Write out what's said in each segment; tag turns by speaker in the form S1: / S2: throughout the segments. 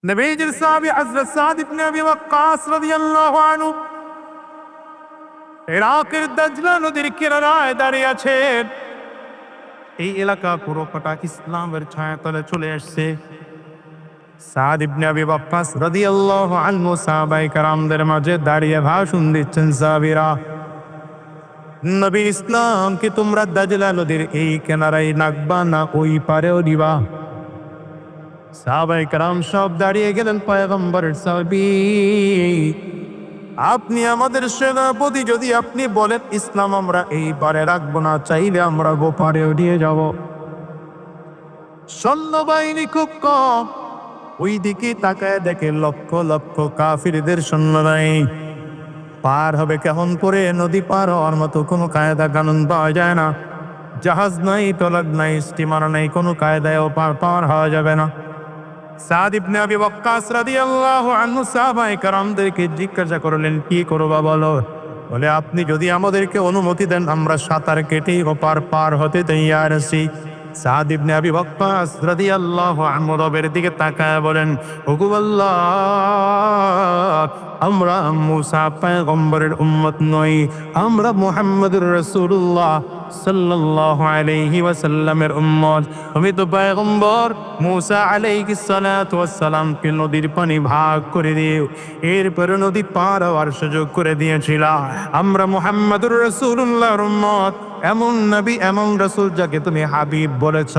S1: নবীজির সাহাবী হযরত সাদ ইবনে আবি ওয়াক্কাস রাদিয়াল্লাহু আনহু ইরাকের দাজলা নদীর কিনারায় দাঁড়িয়ে আছেন। এই এলাকা পুরোটা ইসলামের ছায়াতলে চলে আসছে। সাদ ইবনে আবি ওয়াক্কাস রাদিয়াল্লাহু আনহু সাহাবায়ে কেরামদের মাঝে দাঁড়িয়ে ভাষণ দিচ্ছেন। সাহাবীরা, নবী ইসলামকে তোমরা দাজলা নদীর এই কিনারায় রাখবা না ওই পারেও দিবা? সাহাবায়ে কেরাম সব দাঁড়িয়ে গেলেন। পয়গম্বরের সাহাবী, আপনি আমাদের সেনাপতি, যদি আপনি বলেন ইসলাম আমরা এই পারে রাখবো না, চাইলে আমরা গোপারে উঠিয়ে যাব। সৈন্যবাহিনী খুব কম, ওই দিকে তাকায় দেখে লক্ষ লক্ষ কাফিরদের সৈন্যবাহিনী। পার হবে কেমন করে? নদী পার হওয়ার মতো কোনো কায়দা কানুন পাওয়া যায় না। জাহাজ নাই, টলার নাই, স্টিমার নাই, কোনো কায়দায়ও পার হওয়া যাবে না। সাদ ইবনে আবি ওয়াক্কাস রাদিয়াল্লাহু আনহু সাহাবায়ে কেরামদেরকে জিজ্ঞাসা করলেন, কি করবা বলো? বলে, আপনি যদি আমাদেরকে অনুমতি দেন আমরা সাঁতার কেটেই ওপার পার হতে তৈয়ার আছি। সাদ ইবনে আবি ওয়াক্কাস রাদিয়াল্লাহু আনহু রবের দিকে তাকায় বলেন, ওগো আল্লাহ, আমরা মুসা পয়গম্বরের উম্মত নই, আমরা মুহাম্মদুর রাসূলুল্লাহ সাল্লাল্লাহু আলাইহি ওয়াসাল্লামের উম্মত। আমি তো পয়গম্বর মুসা আলাইহিস সালাতু ওয়াস সালামকে নদীর পানি ভাগ করে দিও, এরপরে নদী পার হওয়ার সুযোগ করে দিয়েছিল। আমরা মুহাম্মদুর রাসূলুল্লাহর উম্মত। এমন নবী, এমন রাসূল যাকে তুমি হাবিব বলেছ,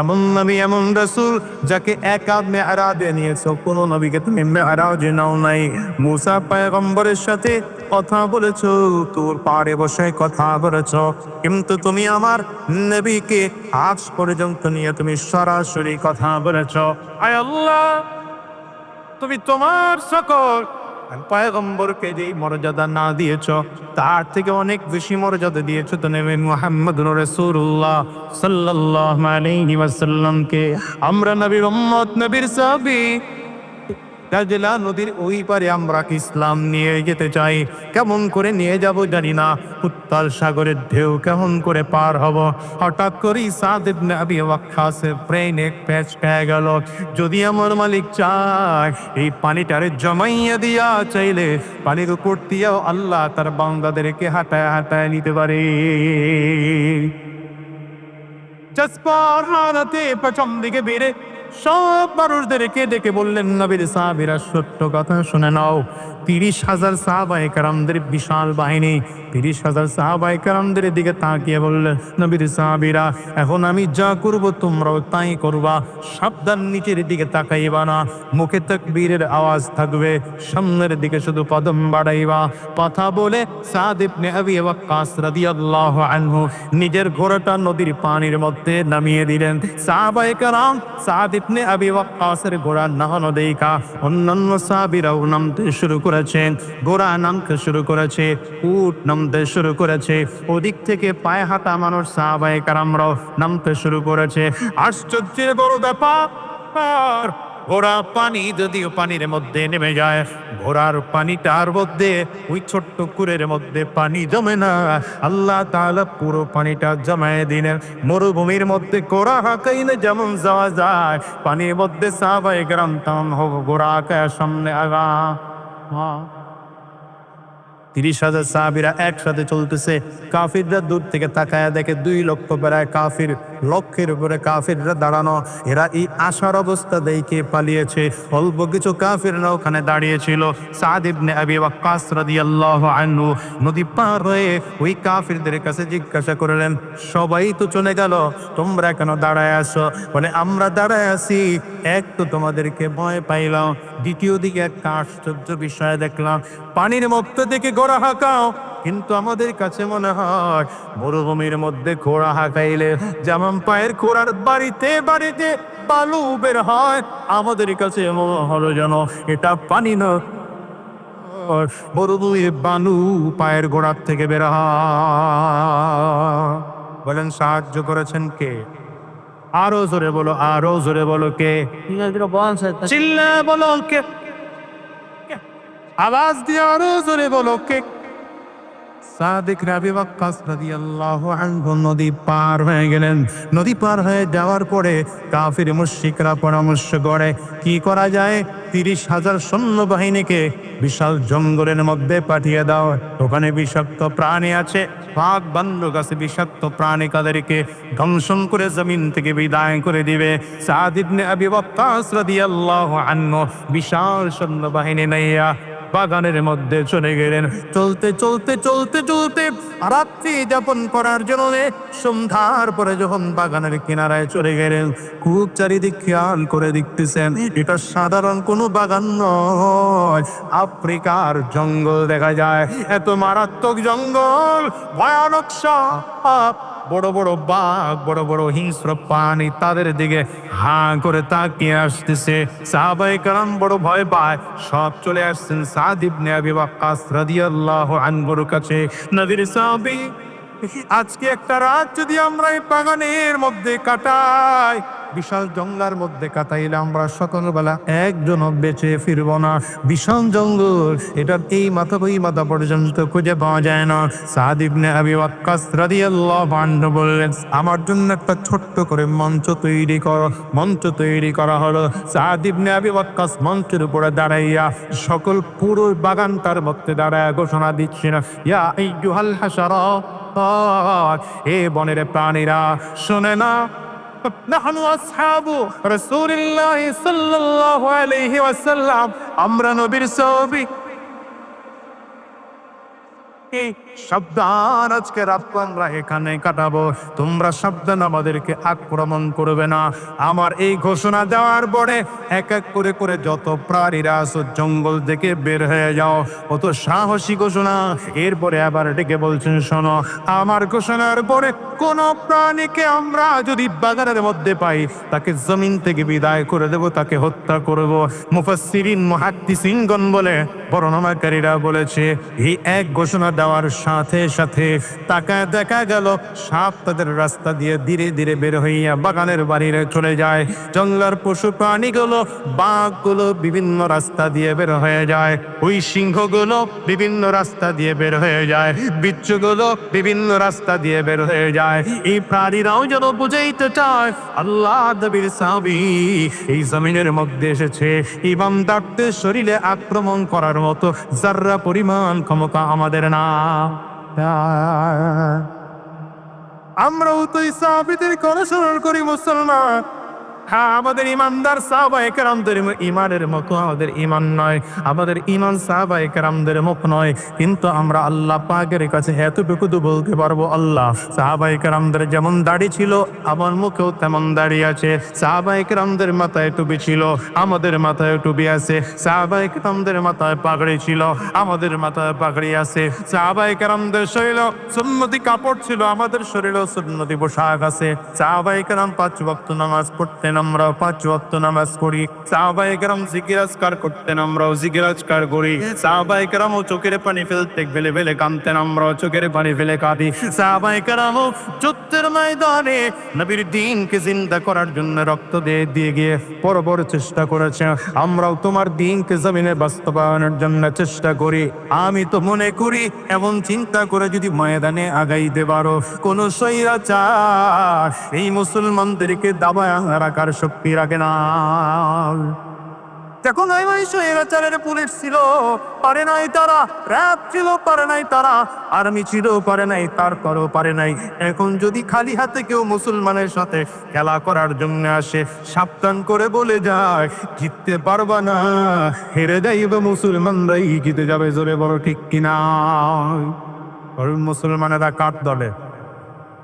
S1: এমন নবী, এমন রাসূল যাকে একা মেরাজে নিয়েছো, কোন নবীকে তুমি মেরাজে নাও নাই। মুসা পয়গম্বরের সাথে কথা বলেছো, তোর পাড়ে বসে কথা বলেছ, কিন্তু তুমি আমার নবীকে আজ পর্যন্ত নিয়ে তুমি সরাসরি কথা বলেছ। আয় আল্লাহ, তুমি তোমার সকল পয়গম্বরকে যেই মর্যাদা না দিয়েছ, তার থেকে অনেক বেশি মর্যাদা দিয়েছ তো নবী মুহাম্মদুর রাসূলুল্লাহ সাল্লাল্লাহু আলাইহি ওয়াসাল্লামকে। আমরা নবীর উম্মত, নবীর সাহাবী। দাজলা নদীর ওই পারে আমরা ইসলাম নিয়ে যেতে চাই। কেমন করে নিয়ে যাব জানি না, উত্তাল সাগরের ঢেউ কেমন করে পার হব। হঠাৎ করেই সাদ ইবনে আবি ওয়াক্কাসের ব্রেইনে প্যাচ খেয়ে গেল, যদি আমার মালিক চায় এই পানিটারে জমাইয়া দিয়া, চাইলে পানির উপর দিয়েও আল্লাহ তার বান্দাদেরকে হাঁটায় হাঁটায় নিতে পারে। জসপার হারাতে পেছন দিকে বেড়ে সব মানুষদেরকে ডেকে বললেন, নবীর সাহাবীরা সত্য কথা শুনে নাও। 30,000 সাহাবায়ে কেরামদের বিশাল বাহিনী, 30,000 সাহাবায়ে কেরামদের দিকে তাকিয়ে বললেন, নবীর সাহাবীরা, এখন আমি যা করব তোমরাও তাই করবা। সাবধান, নিচের দিকে তাকাইবা না, মুখে তাকবীরের আওয়াজ থাকবে, সামনের দিকে শুধু কদম বাড়াইবা। কথা বলে সাদ ইবনে আবি ওয়াক্কাস রাদিয়াল্লাহু আনহু নিজের ঘোড়াটা নদীর পানির মধ্যে নামিয়ে দিলেন। সাহাবায়ে কেরাম সাদ ইবনে আবি ওয়াক্কাসের ঘোড়া নামানো দেখা অন্যান্য সাহাবীরাও নামতে শুরু করেছেন। ঘোড়া নামতে শুরু করেছে, উট নামতে শুরু করেছে, ওদিক থেকে পায়ে হাঁটা মানুষ সাহাবায়ে কেরামরাও নামতে শুরু করেছে। আশ্চর্যের বড় ব্যাপার, ঘোড়া পানি যদিও পানির মধ্যে নেমে যায়, ঘোড়ার পানিটার মধ্যে ওই ছোট্ট কুরের মধ্যে পানি জমে না। আল্লাহ তাআলা পুরো পানিটা জমায়ে দিলেন। মরুভূমির মধ্যে ঘোড়া হাঁকাইলে যেমন যাওয়া যায়, পানির মধ্যে সাহাবায়ে কেরাম তেমন ঘোড়া হাঁকায় সামনে আগা। 30,000 সাহাবীরা একসাথে চলতেছে। কাফিররা দূর থেকে তাকায় দেখে 2 লক্ষ প্রায় কাফির, লক্ষের উপরে কাফিররা দাঁড়ানো। এরা এই আশার অবস্থা দেখে পালিয়েছে। অল্প কিছু কাফিররা ওখানে দাঁড়িয়েছিল। সাদ ইবনে আবি ওয়াক্কাস রাদিয়াল্লাহু আনহু নদী পার হয়ে ওই কাফিরদের কাছে জিজ্ঞাসা করলেন, সবাই তো চলে গেল, তোমরা কেন দাঁড়ায় আছো? বলে, আমরা দাঁড়ায় আছি, এক তো তোমাদেরকে ভয় পাইলাম, দ্বিতীয় দিকে একটা আশ্চর্য বিষয় দেখলাম, পানির মধ্যে থেকে ঘোড়া হাঁকাও, কিন্তু আমাদের কাছে মনে হয় মরুভূমির মধ্যে ঘোড়া হাঁকাইলে যেমন পায়ের ঘোড়ার বাড়িতে বাড়িতে বালু বের হয়, আমাদের কাছে মনে হলো যেন এটা পানি না, মরুভূমির বালু পায়ের ঘোড়ার থেকে বের হয়। বলেন, সাহায্য করেছেন কে? আরো জোরে বলো, আরো জোরে বলো, কে? চিল্লায় বলো কে? আওয়াজ দিয়ে আরো জোরে বলো, কে? সাদ ইবনে আবি ওয়াক্কাস রাদিয়াল্লাহু আনহু নদী পার হয়ে গেলেন। নদী পার হয়ে যাওয়ার পরে কাফির মুশরিকরা পরামর্শ করে, কি করা যায়? 30,000 সৈন্যবাহিনীকে বিশাল জঙ্গলের মধ্যে পাঠিয়ে দাও। ওখানে বিষাক্ত প্রাণী আছে, বাঘ বান্দর আছে, বিষাক্ত প্রাণী কাদেরকে ধ্বংসন করে জমিন থেকে বিদায় করে দিবে। সাদ ইবনে আবি ওয়াক্কাস রাদিয়াল্লাহু আনহু বিশাল সৈন্যবাহিনী নিয়ে বাগানের মধ্যে চলে গেলেন। চলতে চলতে চলতে চলতে রাত্রি যাপন করার জন্য সন্ধ্যার পরে যখন বাগানের কিনারায় চলে গেলেন, খুব চারিদিক খেয়াল করে দেখতেছেন এটা সাধারণ কোনো বাগান নয়, আফ্রিকার জঙ্গল দেখা যায়। এত মারাত্মক জঙ্গল, ভয়ানক সাপ, বড় বড় বাঘ, বড় বড় হিংস্র প্রাণী তাদের দিকে হাঁ করে তাকিয়ে আসতেছে। সাহাবায়ে কেরাম বড় ভয় পায়, সব চলে আসছেন সাদ ইবনে আবি ওয়াক্কাস রাদিয়াল্লাহু আনহুর কাছে। নবীর সাহাবী, আজকে একটা রাত যদি আমরা এই বাগানের মধ্যে কাটাই, বিশাল জঙ্গলের মধ্যে কাটাইলে আমরা সকালবেলা একজনও বেঁচে ফিরব না। বিশাল জঙ্গল, এটা এই মাথা ওই মাথা পর্যন্ত খুঁজে পাওয়া যায় না। সাদ ইবনে আবি ওয়াক্কাস রাদিয়াল্লাহু আনহু বললেন, আমার জন্য একটা ছোট্ট করে মঞ্চ তৈরি করো। মঞ্চ তৈরি করা হলো। সাদ ইবনে আবি ওয়াক্কাস মঞ্চের উপরে দাঁড়াইয়া সকল পুরো বাগানটার মধ্যে দাঁড়ায় ঘোষণা দিচ্ছেন, ইয়া আইয়ুহাল হাশারা, এ বনের প্রাণীরা শোনে না, নাহনু আসহাবু রাসূলিল্লাহ সাল্লাল্লাহু আলাইহি ওয়াসাল্লাম, আমরা নবীর সাহাবী। সাবধান, আজকে রাত আমরা এখানে কাটাবো, তোমরা সাবধান, আমাদেরকে আক্রমণ করবে না। আমার এই ঘোষণা দেওয়ার পরে এক এক করে করে যত প্রাণীরা আছো জঙ্গল থেকে বের হয়ে যাও। কত সাহসী ঘোষণা। এরপরে আবার ডেকে বলছেন, শোনো, আমার ঘোষণার পরে কোন প্রাণীকে আমরা যদি বাগানের মধ্যে পাই তাকে জমিন থেকে বিদায় করে দেব, তাকে হত্যা করব। মুফাসসিরিন মুহাদ্দিসিনগণ বলে, বর্ণনাকারীরা বলেছে, এই এক ঘোষণা দেওয়ার সাথে সাথে তাকায় দেখা গেল সাপ তাদের রাস্তা দিয়ে ধীরে ধীরে বের হইয়া বাগানের বাড়িতে চলে যায়। জঙ্গলের পশু প্রাণীগুলো, বাঘগুলো বিভিন্ন রাস্তা দিয়ে বের হয়ে যায়, ওই সিংহগুলো বিভিন্ন রাস্তা দিয়ে বের হয়ে যায়, বিচ্ছুগুলো বিভিন্ন রাস্তা দিয়ে বের হয়ে যায়। এই প্রাণীরাও যেন বুঝাইতে চায় আল্লাহ নবীর সাহাবী এই জমিনের মধ্যে এসেছে, ইমানদারদের শরীরে আক্রমণ করার মতো যাররা পরিমাণ ক্ষমতা আমাদের না। আমরাও তো এই সাহাবীদেরকে অনুসরণ করি মুসলমান। হ্যাঁ, আমাদের ইমানদার সাহাবায়ে কেরামদের ইমানের মতো আমাদের ইমান নয়, আমাদের ইমান সাহাবায়ে কেরামদের মতো নয়, কিন্তু আমরা আল্লাহ পাকের কাছে এতটুকু তো বলতে পারবো, আল্লাহ, সাহাবায়ে কেরামদের যেমন দাড়ি ছিল আমার মুখেও তেমন দাড়ি আছে। সাহাবায়ে কেরামদের মাথায় টুপি ছিল, আমাদের মাথায় টুপি আছে। সাহাবায়ে কেরামদের মাথায় পাগড়ি ছিল, আমাদের মাথায় পাগড়ি আছে। সাহাবায়ে কেরামদের শরীরে সুন্নতি কাপড় ছিল, আমাদের শরীরেও সুন্নতি পোশাক আছে। সাহাবায়ে কেরাম 5 ওয়াক্ত নামাজ পড়তেন, আমরা 5 ওয়াক্ত নামাজ পড়ি। সাহাবায়ে কেরাম জিকির আজকার করতেন, আমরাও জিকির আজকার করি। সাহাবায়ে কেরামও চোখের পানি ফেলতে ফেলে ফেলে কাঁদতেন, আমরাও চোখের পানি ফেলে কাঁদি। সাহাবায়ে কেরামও যুদ্ধের ময়দানে নবীর দ্বীনকে জিন্দা করার জন্য রক্ত দিয়ে গিয়ে বড় চেষ্টা করেছে। আমরাও তোমার দ্বীনকে জমিনে বাস্তবায়নের জন্য চেষ্টা করি। আমি তো মনে করি এমন চিন্তা করে যদি ময়দানে আগাইতে পারো, কোন স্বৈরাচার এই মুসলমানদেরকে দাবায় রাখার শক্তি রাখে না। যখন ওই স্বৈরাচারের পুলিশ ছিল, পারে নাই তারা, র‍্যাব ছিল, পারে নাই তারা, আর্মি ছিল, পারে নাই, তারপরও পারে নাই। এখন যদি খালি হাতে কেউ মুসলমানের সাথে খেলা করার জন্য আসে, সাবধান করে বলে যায় জিততে পারবা না, হেরে যাইবে মুসলমানরাই জিতে যাবে। জোরে বড় ঠিক কিনা? মুসলমানেরা কার দলে?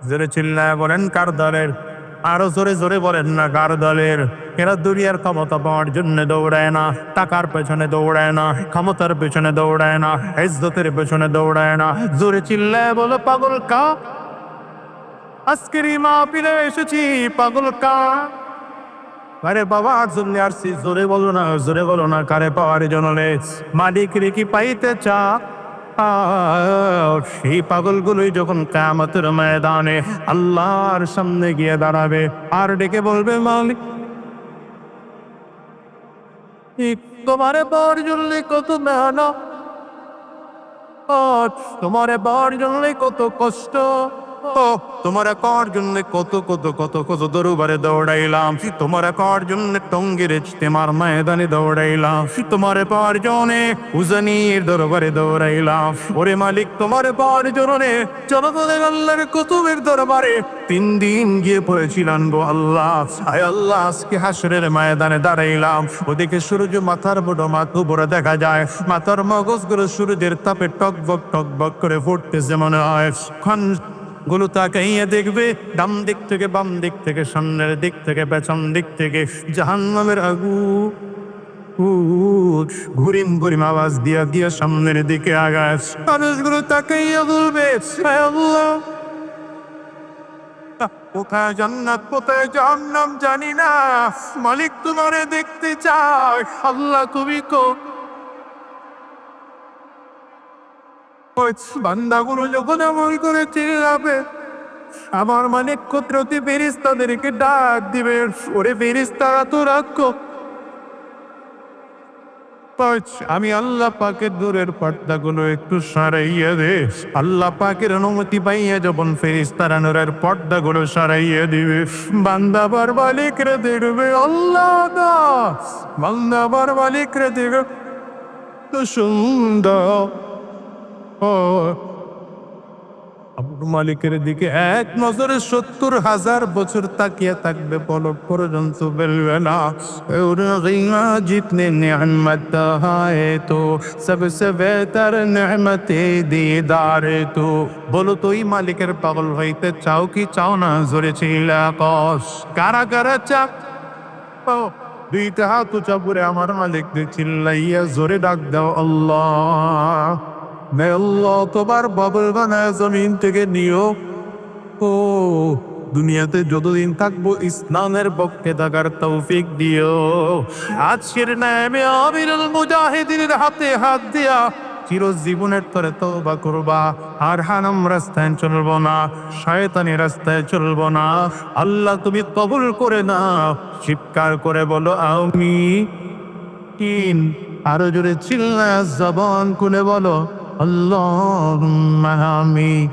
S1: জোরে চিল্লায় বলেন, কার দলের? আরো জোরে জোরে বলেন না, কার দলের? এরা দুনিয়ার ক্ষমতা পাওয়ার জন্য দৌড়ায় না, টাকার পেছনে দৌড়ায় না, ক্ষমতার পেছনে দৌড়ায় না, ইজ্জতের পেছনে দৌড়ায় না। জোরে চিল্লায় বলো, পাগল কা? আজকের এই মাহফিলে এসেছি, পাগল কা? আরে বাবা, জন্য আসছি, জোরে বলো না, জোরে বলো না, কারে পাওয়ার জন্য? মালিক রে কি পাইতে চা? সেই পাগলগুলোই যখন কিয়ামতের ময়দানে আল্লাহর সামনে গিয়ে দাঁড়াবে আর ডেকে বলবে, মালিক তোমারে পাওয়ার জন্য কত মেহনত, তোমারে পাওয়ার জন্য কত কষ্ট, তোমার কর জন্য কত কত কত কত দরবারে দৌড়াইলাম, তোমার কর জন্য টঙ্গির ইজতেমার ময়দানে দৌড়াইলাম, তোমার পাওয়ার জন্য উজানির দরবারে দৌড়াইলাম। ওরে মালিক, তোমার পাওয়ার জন্য জনগণের আল্লাহর কুতুবের দরবারে 3 দিন গিয়ে পড়েছিলাম গো আল্লাহ। আয় আল্লাহ, আজকে হাসরের ময়দানে দাঁড়াইলাম, ওদিকে সূর্য মাথার উপরে দেখা যায়, মাথার মগজগুলো সূর্যের তাপে টকবক করে ফুটতেছে মনে হয়। গুলো তাকাইয়া দেখবে, ডান দিক থেকে বাম দিক থেকে সামনের দিক থেকে পেছন দিক থেকে জাহান্নামের আগুন ঘুরিম ঘুরিম আওয়াজ দিয়া দিয়া সামনের দিকে আগায়। মানুষগুলো তাকাইয়া বলবে, হায় আল্লাহ, কোথায় জান্নাত কোথায় জাহান্নাম জানি না, মালিক তোমারে দেখতে চায়। আল্লাহ তুমি কো বান্দাগুলো যখন আমল করে চিল্লাবে, আমার মালিক কুদরতি ফেরেশতাদেরকে ডাক দিবে, ওরে ফেরেশতারা তো রাখো। আমি আল্লাহ পাকের দূরের পর্দাগুলো একটু সরাইয়া দে। আল্লাহ পাকের অনুমতি পাইয়া যখন ফেরেশতারা নূরের পর্দাগুলো সরাইয়া দিবে, বান্দাবার মালিক রে দেখবে, আল্লাহ দাস বান্দাবার মালিক রে দেখবে তো সুন্দর। মালিকের দিকে এক নজরে 70,000 বছর তাকিয়ে থাকবে, পলক পর্যন্ত বেলবে না। জিতনে নেয়ামত হায় তো সবসে বেহতর নেয়ামতে দিদারে তো। বলো তো, এই মালিকের পাগল হইতে চাও কি চাও না? জোরে চিল্লা কস, কারা কারা চাও? দুইটা হাত উঁচা করে আমার মালিক চিল্লাইয়া জোরে ডাক দাও, আল্লাহ আল্লাহ, তোমার বাবল বানায় জমিন থেকে নিও। ও দুনিয়াতে যতদিন থাকবো ইসলামের পক্ষে থাকার তৌফিক দিও। আজকের নামে আমিরুল মুজাহিদিনের হাতে হাত দিয়া চিরজীবনের তরে তওবা করবা, আর হারাম রাস্তায় চলবো না, শয়তানি রাস্তায় চলবো না। আল্লাহ তুমি কবুল করে নাও। চিৎকার করে বলো আমিন। আরো জোরে চিল্লা জবান খুলে বলো আল্লাহুম্মা আমিন।